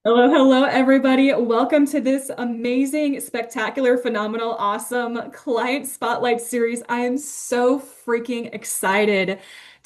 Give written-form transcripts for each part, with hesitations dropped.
Hello, hello, everybody. Welcome to this amazing, spectacular, phenomenal, awesome client spotlight series. I am so freaking excited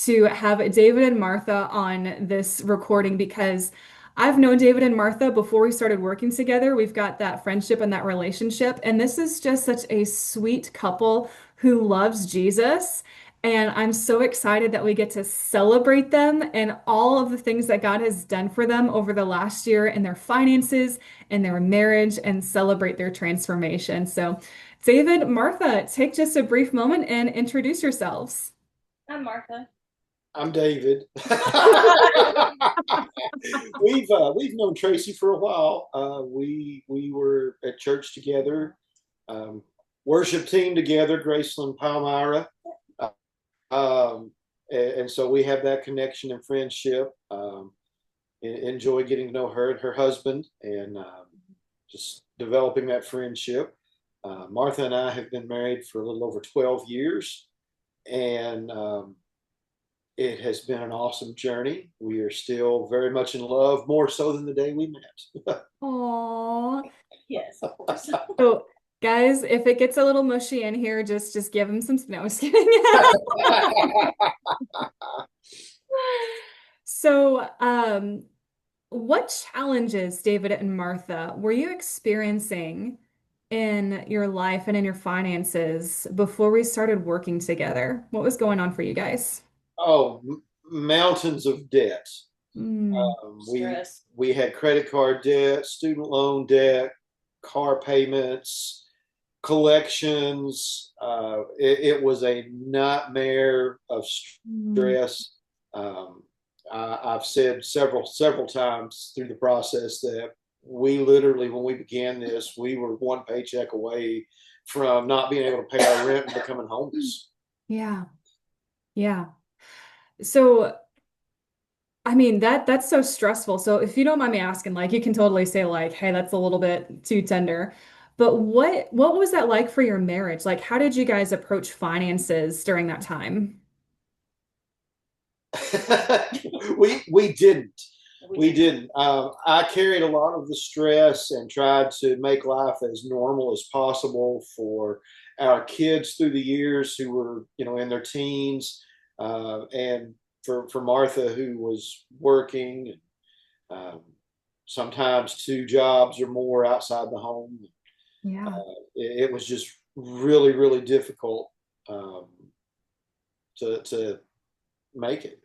to have David and Martha on this recording because I've known David and Martha before we started working together. We've got that friendship and that relationship. And this is just such a sweet couple who loves Jesus. And I'm so excited that we get to celebrate them and all of the things that God has done for them over the last year in their finances and their marriage and celebrate their transformation. So, David, Martha, take just a brief moment and introduce yourselves. I'm Martha. I'm David. We've known Tracy for a while. We were at church together, um, worship team together, Graceland Palmyra, and so we have that connection and friendship. Enjoy getting to know her and her husband, and just developing that friendship. Martha and I have been married for a little over 12 years, and it has been an awesome journey. We are still very much in love, more so than the day we met. Aww. Yes, of course. So, guys, if it gets a little mushy in here, just give him some. No, I was kidding. So, what challenges, David and Martha, were you experiencing in your life and in your finances before we started working together? What was going on for you guys? Oh, mountains of debt. Mm, We had credit card debt, student loan debt, car payments, collections. It was a nightmare of mm, stress. Um, I've said several times through the process that we literally, when we began this, we were one paycheck away from not being able to pay our rent and becoming homeless. yeah, yeah. So, I mean that's so stressful. So, if you don't mind me asking, like you can totally say like, "Hey, that's a little bit too tender." But what was that like for your marriage? Like, how did you guys approach finances during that time? We didn't. We We did. didn't. I carried a lot of the stress and tried to make life as normal as possible for our kids through the years who were, in their teens, and for Martha who was working, um, sometimes two jobs or more outside the home. Yeah. It was just really, really difficult, to make it,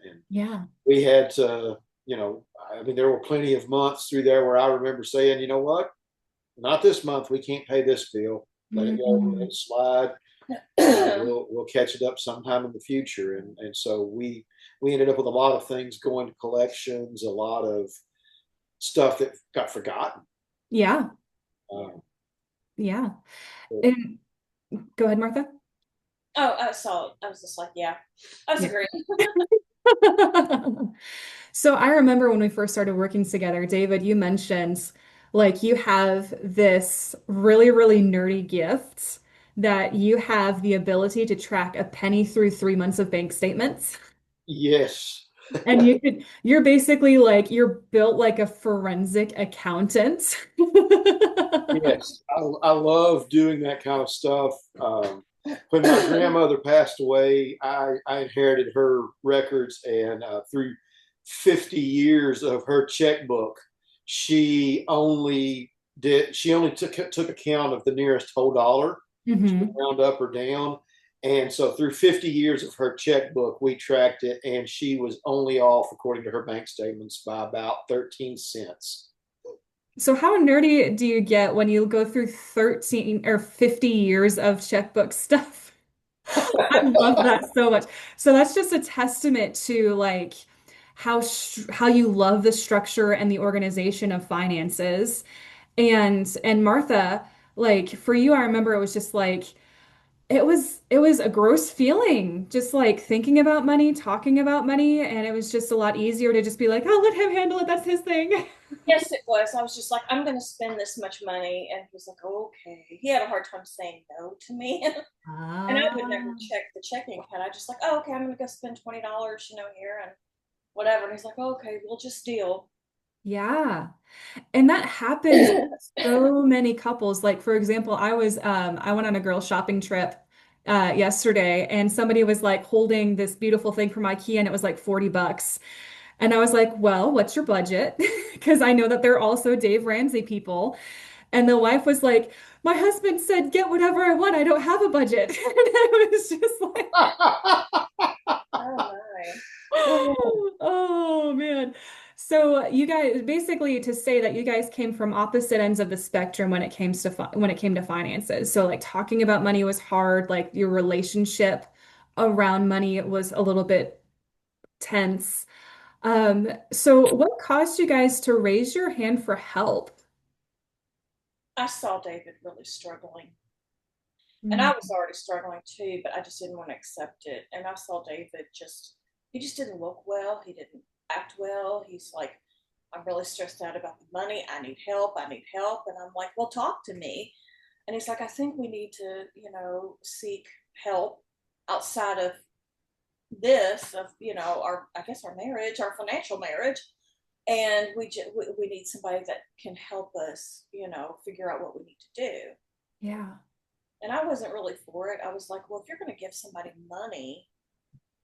and Yeah. we had to, I mean, there were plenty of months through there where I remember saying, you know what, not this month. We can't pay this bill. Let it go. Let Mm, it slide. We'll catch it up sometime in the future. And so we ended up with a lot of things going to collections, a lot of stuff that got forgotten. yeah. Um, Yeah. And go ahead, Martha. Oh, I saw it. I was just like, yeah, I was Yeah. agreeing. So I remember when we first started working together, David, you mentioned like you have this really, really nerdy gift that you have the ability to track a penny through 3 months of bank statements. yes, And you're basically like, you're built like a forensic accountant. yes, I love doing that kind of stuff. When my grandmother passed away, I inherited her records, and through 50 years of her checkbook, she only took account of the nearest whole dollar. She didn't hmm round up or down. And so through 50 years of her checkbook, we tracked it, and she was only off, according to her bank statements, by about 13 cents. So how nerdy do you get when you go through 13 or 50 years of checkbook stuff? I love that so much. So that's just a testament to like how you love the structure and the organization of finances. And Martha, like for you, I remember it was just like it was a gross feeling, just like thinking about money, talking about money, and it was just a lot easier to just be like, oh, let him handle it. That's his thing. Yes, it was. I was just like, I'm going to spend this much money. And he was like, oh, okay. He had a hard time saying no to me. And I would never Ah, check the checking account. I just like, oh, okay, I'm going to go spend $20, here and whatever. And he's like, oh, okay, we'll just deal. Yeah. And that happens with so many couples. Like, for example, I went on a girl shopping trip yesterday, and somebody was like holding this beautiful thing from IKEA, and it was like $40. And I was like, well, what's your budget? Because I know that they're also Dave Ramsey people. And the wife was like, my husband said, get whatever I want. I don't have a budget. And I was just like, Oh my. oh man. So you guys basically to say that you guys came from opposite ends of the spectrum when it came to when it came to finances. So like talking about money was hard, like your relationship around money was a little bit tense. So what caused you guys to raise your hand for help? I saw David really struggling. And Mm, I was already struggling too, but I just didn't want to accept it. And I saw David he just didn't look well. He didn't act well. He's like, I'm really stressed out about the money. I need help. I need help. And I'm like, well, talk to me. And he's like, I think we need to, seek help outside of I guess our marriage, our financial marriage. And we need somebody that can help us, figure out what we need to do. yeah. And I wasn't really for it. I was like, well, if you're going to give somebody money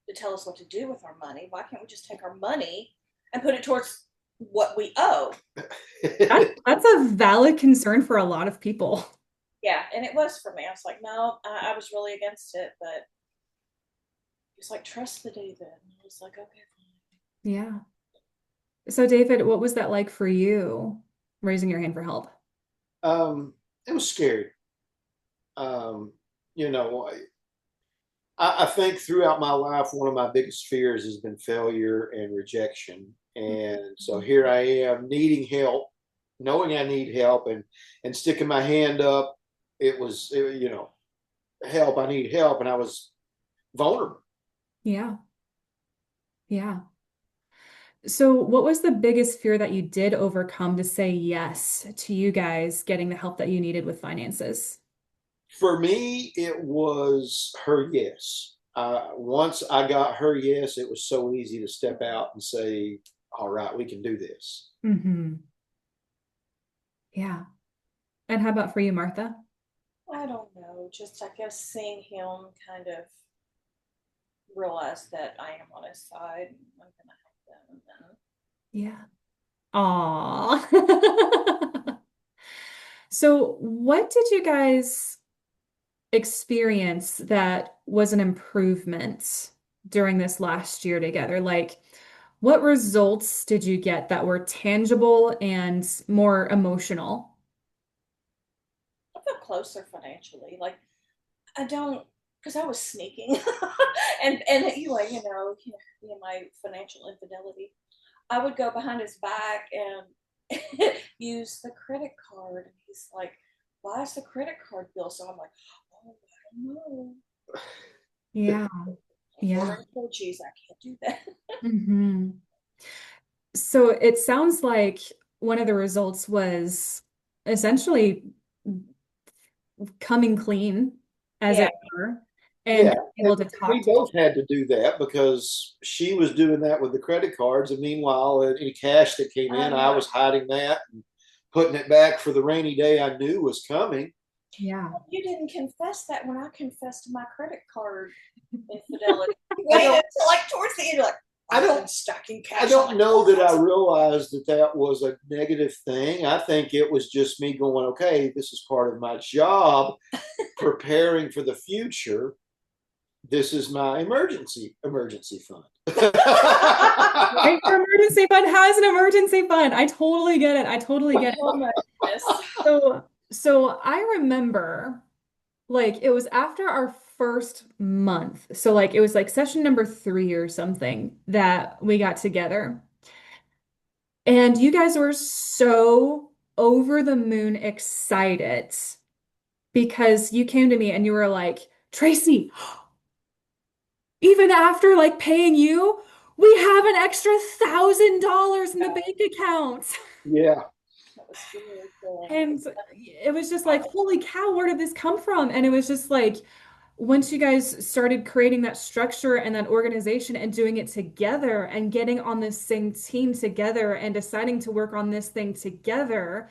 to tell us what to do with our money, why can't we just take our money and put it towards what we owe? That's a valid concern for a lot of people. Yeah, and it was for me. I was like, no, I was really against it, but he's like, trust the David. And I was like, okay, fine. Yeah. So David, what was that like for you, raising your hand for help? It was scary. Um, you know, I think throughout my life, one of my biggest fears has been failure and rejection. And so here I am needing help, knowing I need help, and sticking my hand up. Help. I need help, and I was vulnerable. Yeah. Yeah. So what was the biggest fear that you did overcome to say yes to you guys getting the help that you needed with finances? For me, it was her yes. Once I got her yes, it was so easy to step out and say, "All right, we can do this." Hmm. Yeah. And how about for you, Martha? I don't know. Just, I guess, seeing him kind of realize that I am on his side and I'm going to help them. And then Yeah. Aw. So what did you guys experience that was an improvement during this last year together? Like, what results did you get that were tangible and more emotional? I feel closer financially. Like, I don't, because I was sneaking, and anyway, my financial infidelity. I would go behind his back and use the credit card, and he's like, "Why is the credit card bill?" So I'm like, "Oh, I don't know. Yeah, I'm yeah. ordering four G's. I can't do that." Hmm. So it sounds like one of the results was essentially coming clean, as Yeah, it were, and Yeah, being and able to we talk to. both had to do that because she was doing that with the credit cards, and meanwhile, any cash that came I in, I know. was hiding that and putting it back for the rainy day I knew was coming. Yeah. You didn't confess that when I confessed my credit card infidelity. You I waited don't, until like towards the end, you're like, I I've don't been stacking I cash on don't my know that I cards. realized that that was a negative thing. I think it was just me going, okay, this is part of my job, preparing for the future. This is my emergency fund. Right for emergency fund has an emergency fund. I totally get it. I totally get Oh it. my goodness. So I remember like it was after our first month. So like it was like session number 3 or something that we got together. And you guys were so over the moon excited because you came to me and you were like, Tracy, even after like paying you, we have an extra $1,000 in the bank account. Yeah. That was really cool. And it was just like, holy cow, where did this come from? And it was just like, once you guys started creating that structure and that organization and doing it together and getting on this same team together and deciding to work on this thing together,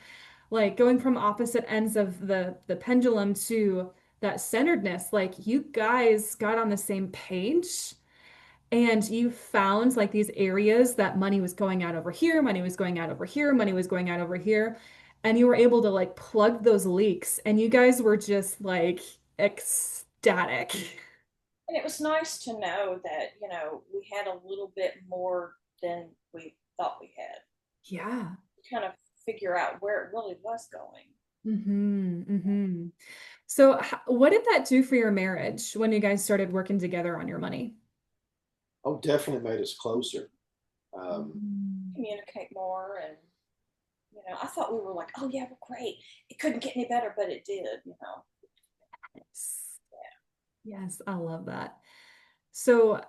like going from opposite ends of the pendulum to that centeredness, like you guys got on the same page and you found like these areas that money was going out over here, money was going out over here, money was going out over here, and you were able to like plug those leaks and you guys were just like ecstatic. And it was nice to know that, we had a little bit more than we thought we had. Yeah. Kind of figure out where it really was going. Mm-hmm. So, what did that do for your marriage when you guys started working together on your money? Oh, definitely made us closer. Um, Mhm. Communicate more, and I thought we were like, oh yeah, we're great. It couldn't get any better, but it did. Yes. Yes, I love that. So,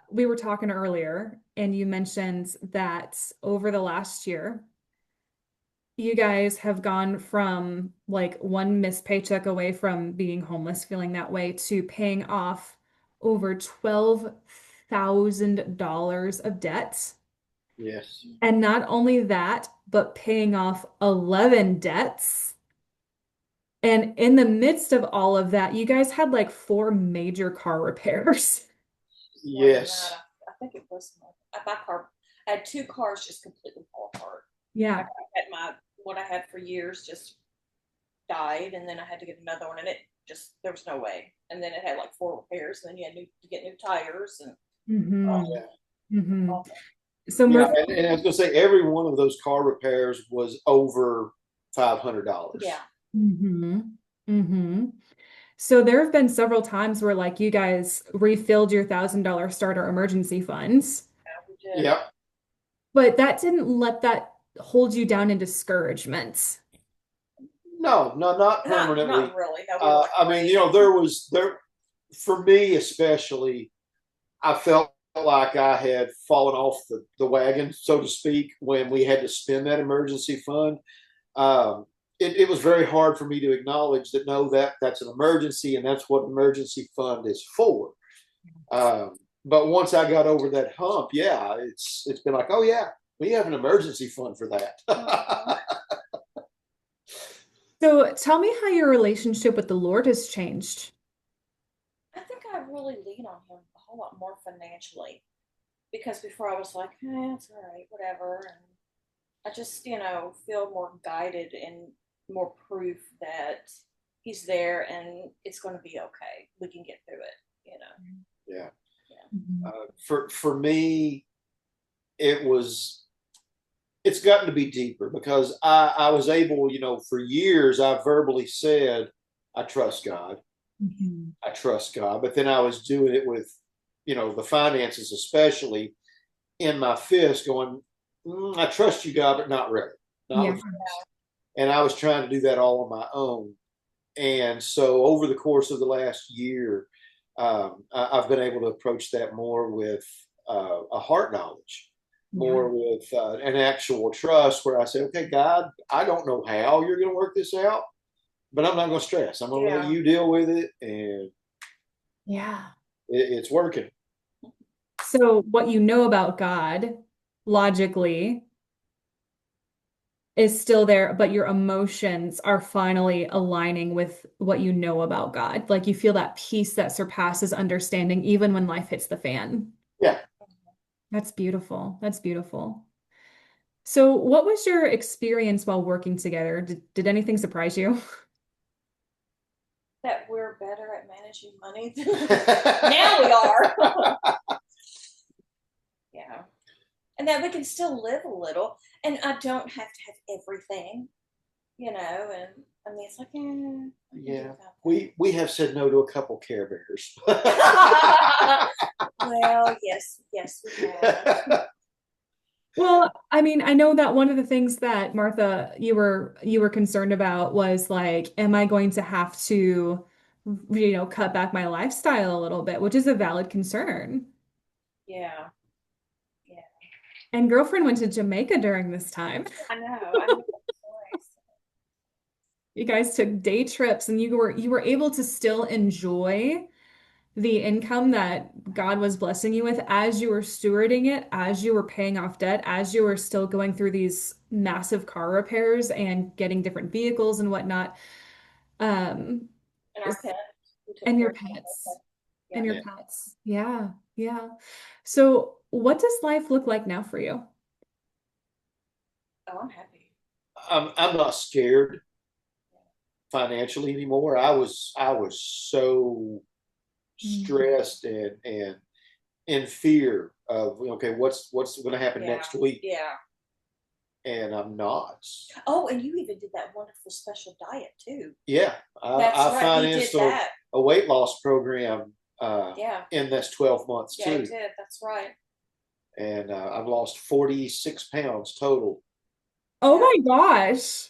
we were talking earlier, and you mentioned that over the last year, you guys have gone from like one missed paycheck away from being homeless, feeling that way, to paying off over $12,000 of debt. yes, And not only that, but paying off 11 debts. And in the midst of all of that, you guys had like four major car repairs. More than that. yes, I think it was my car. I had two cars just completely fall apart. I Yeah. had what I had for years just died, and then I had to get another one, and it just there was no way. And then it had like four repairs, and then you had to get new tires, and oh hmm yeah, hmm awful. So yeah. Murphy, And I was gonna say every one of those car repairs was over $500. Yeah, hmm hmm So there have been several times where like you guys refilled your $1,000 starter emergency funds, yeah, we did. Yeah, but that didn't let that hold you down in discouragement. no, no, not Not permanently. really. No, we were like I mean, great. there for me especially. I felt like I had fallen off the wagon, so to speak, when we had to spend that emergency fund. Um, it was very hard for me to acknowledge that no, that's an emergency and that's what emergency fund is for. But once I got over that hump, yeah, it's been like, oh yeah, we have an emergency fund for Mhm. that. So tell me how your relationship with the Lord has changed. I think I really lean on him a whole lot more financially, because before I was like, it's all right, whatever. And I just, feel more guided and more proof that he's there and it's going to be okay. We can get through it. Yeah. Yeah. Mhm. For me, it was it's gotten to be deeper because I was able, for years I verbally said, I trust God. Mhm. I trust God. But then I was doing it with, the finances, especially in my fist, going, I trust you, God, but not really. Not Yeah. with, and I was trying to do that all on my own. And so over the course of the last year, I've been able to approach that more with a heart knowledge, Yeah. more with an actual trust where I say, okay, God, I don't know how you're going to work this out, but I'm not going to stress. I'm going to let Yeah. you deal with it. And Yeah. it's working. So what you know about God logically is still there, but your emotions are finally aligning with what you know about God. Like you feel that peace that surpasses understanding even when life hits the fan. Yeah. That's beautiful. That's beautiful. So, what was your experience while working together? Did anything surprise you? That we're better at managing money. Now we are. Yeah. And that we can still live a little. And I don't have to have everything, and I mean, it's like, I can do Yeah. without We have said no to a couple Care Bears. that. Well, yes, yes, we have. Well, I mean, I know that one of the things that Martha, you were concerned about was like, am I going to have to, cut back my lifestyle a little bit, which is a valid concern. Yeah, yeah. And girlfriend went to Jamaica during this time. I know. I know. It's nice. You guys took day trips and you were able to still enjoy the income that God was blessing you with as you were stewarding it, as you were paying off debt, as you were still going through these massive car repairs and getting different vehicles and whatnot. Um, And our pet, we took and care your of our pets. pet. Yeah. And your Yeah. pets. Yeah, yeah. So, what does life look like now for you? Oh, I'm happy. I'm not scared financially anymore. I was so Mm. stressed and in fear of okay, what's going to happen Yeah. next week, Yeah. and I'm not. Oh, and you even did that wonderful special diet too. Yeah, That's I right. He did financed that. a weight loss program Yeah. in this 12 months Yeah, he too, did. That's right. and I've lost 46 pounds total. Oh Yeah. my gosh.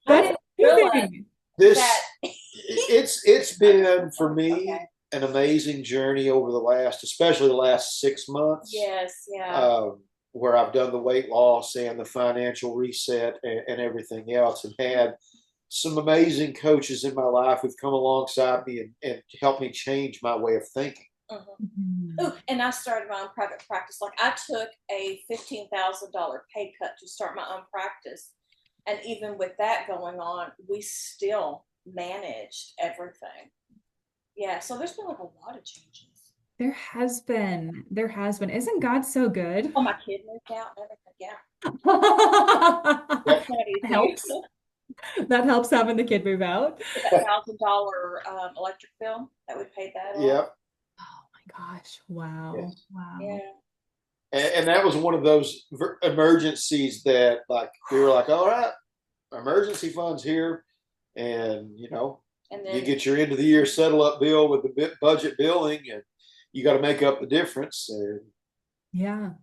I That's didn't realize amazing. that This he. it's been for Okay. me an amazing journey over the last, especially the last 6 months, Yes. Yeah. um, where I've done the weight loss and the financial reset and everything else, and had some amazing coaches in my life who've come alongside me and helped me change my way of thinking. Mhm. Mhm. Oh, and I started my own private practice. Like I took a $15,000 pay cut to start my own practice, and even with that going on, we still managed everything. Yeah, so there's been like a lot of changes. There has been. There has been. Isn't God so good? Oh, my kid moved out and everything. Yeah, That that's not easy. helps. That helps having the kid move out. With that $1,000 electric bill that we paid that off. Yep. Oh my gosh. Wow. Yes. Wow. Yeah, And that was one of those emergencies that, like, we were like, all right, emergency funds here, and and you then get your end of the year settle up bill with the budget billing, and you got to make up the difference. And Yeah.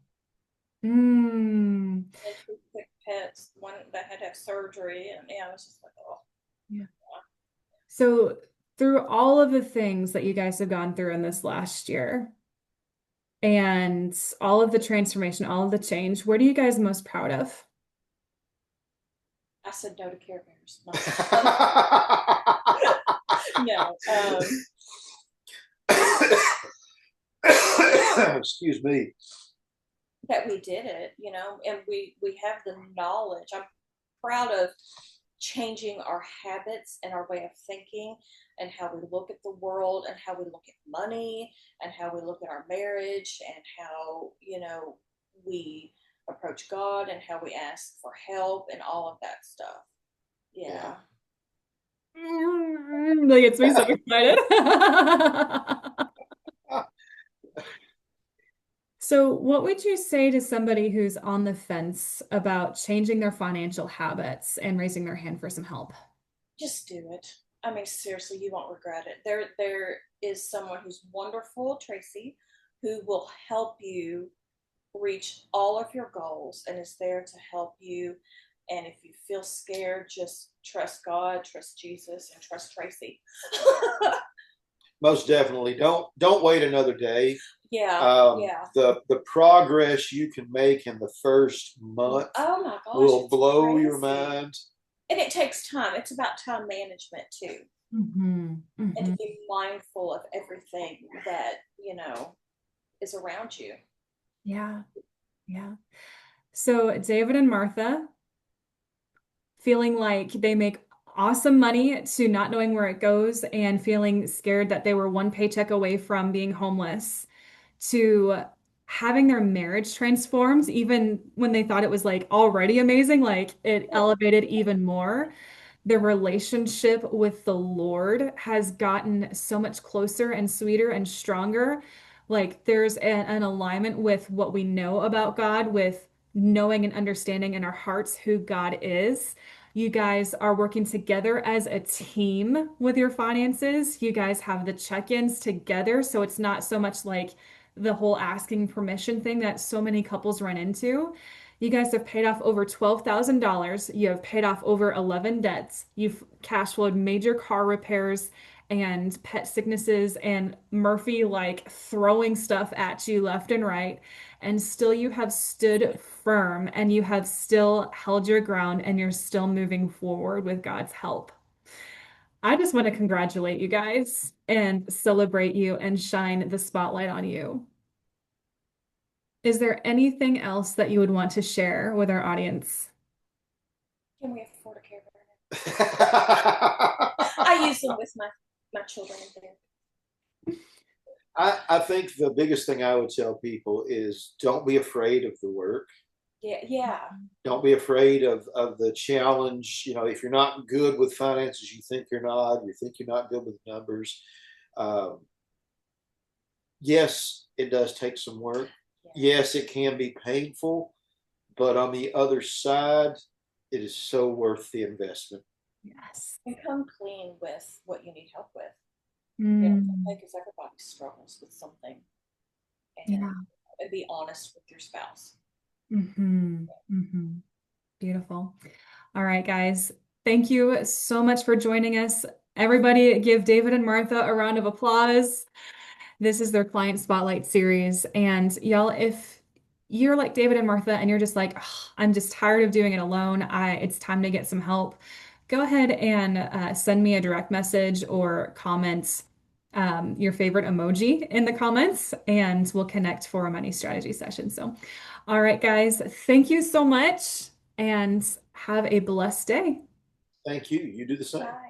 Mm. two quick pets, one that had to have surgery, and yeah, it was just like, oh, Yeah. So through all of the things that you guys have gone through in this last year and all of the transformation, all of the change, what are you guys most proud of? I said no to Care Bears. No, excuse me. that we did it, and we have the knowledge. I'm proud of changing our habits and our way of thinking and how we look at the world and how we look at money and how we look at our marriage and how we approach God and how we ask for help and all of that stuff. Yeah. Yeah. That gets me so excited. So, what would you say to somebody who's on the fence about changing their financial habits and raising their hand for some help? Just do it. I mean, seriously, you won't regret it. There is someone who's wonderful, Tracy, who will help you reach all of your goals and is there to help you. And if you feel scared, just trust God, trust Jesus, and trust Tracy. Most definitely. Don't wait another day. Yeah, yeah. The progress you can make in the first month Oh my gosh, will it's blow your crazy. mind. And it takes time. It's about time management too. Hmm. And to Hmm. be mindful of everything that, is around you. Yeah, yeah. So, David and Martha feeling like they make awesome money to not knowing where it goes and feeling scared that they were one paycheck away from being homeless to having their marriage transformed even when they thought it was like already amazing, like it elevated even more. Their relationship with the Lord has gotten so much closer and sweeter and stronger. Like there's an alignment with what we know about God, with knowing and understanding in our hearts who God is. You guys are working together as a team with your finances. You guys have the check-ins together. So it's not so much like the whole asking permission thing that so many couples run into. You guys have paid off over $12,000. You have paid off over 11 debts. You've cash flowed major car repairs and pet sicknesses and Murphy like throwing stuff at you left and right. And still you have stood firm and you have still held your ground and you're still moving forward with God's help. I just want to congratulate you guys and celebrate you and shine the spotlight on you. Is there anything else that you would want to share with our audience? Can we afford a care bear now? I use them with my children in there. I think the biggest thing I would tell people is don't be afraid of the work. Yeah, yeah. Don't be afraid of the challenge. You know, if you're not good with finances, you think you're not, you think you're not good with numbers. Um, yes, it does take some work. Yeah. Yes, it can be painful, but on the other side, it is so worth the investment. Yes. And come clean with what you need help with. You know, Mm, because everybody struggles with something, yeah. and be honest with your spouse. Beautiful. All right, guys. Thank you so much for joining us. Everybody give David and Martha a round of applause. This is their client spotlight series. And y'all, if you're like David and Martha and you're just like, "Ugh, I'm just tired of doing it alone. It's time to get some help. Go ahead and send me a direct message or comment your favorite emoji in the comments, and we'll connect for a money strategy session. So, all right, guys, thank you so much and have a blessed day. Thank you. You do the same. Bye.